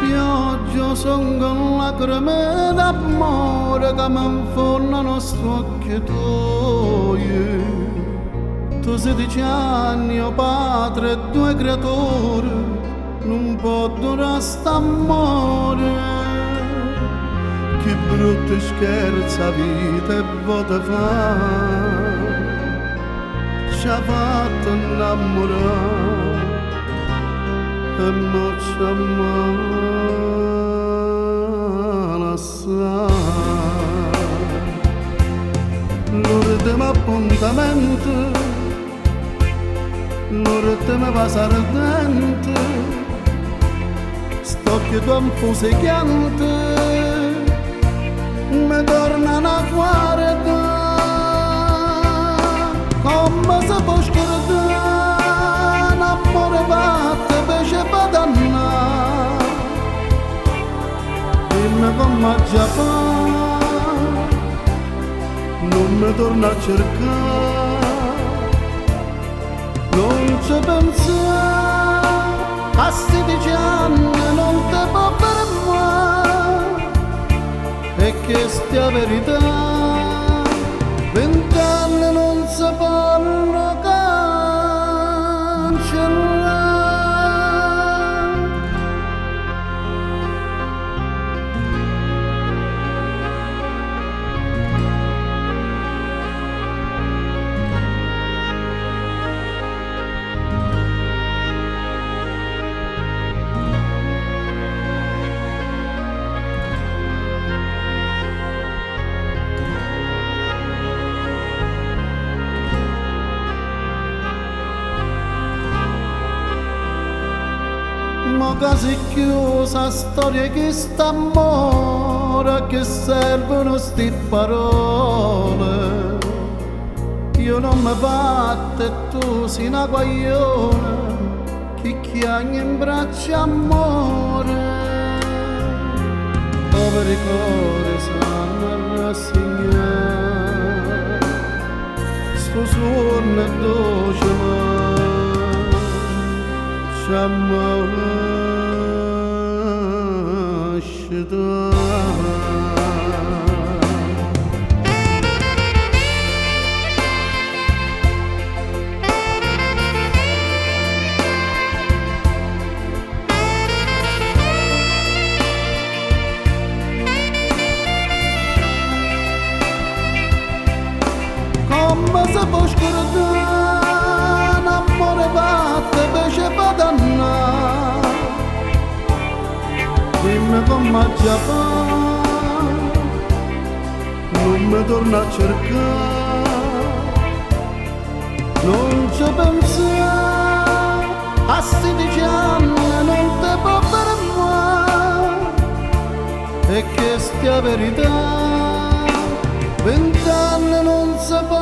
pioggia son con lacrime d'amore che mi infonnano occhi tuoi. Tu 16 anni, oh padre, e 2 creatori, non può durare st'amore. Che brutto scherza vita e vota fa, ci ha fatto innamorare e non ci ha mai lasciato. L'ultimo appuntamento, l'ultimo passo ardente, st'occhio confuso e chiante mi tornano a guardare. Come se può scordare un amore fatto invece padannare? Dimmi come già fa, non mi torna a cercare. Non ci pensare, a 16 anni non ti può fermare. E che stia verità, 20 anni non si possono cancellare. Ma casi chiusa storia che sta amore, che servono sti parole. Io non mi batto e tu sei una guagliona che chiagna in braccia amore. Poveri cuori sanno rassegnare, sto suono e dolce ma come se può scordare un amore fatto invece padannare? Dimmi come già fa, non mi torna a cercare. Non ci pensare, a 16 anni non ti può fermare. E che stia verità, 20 anni non si può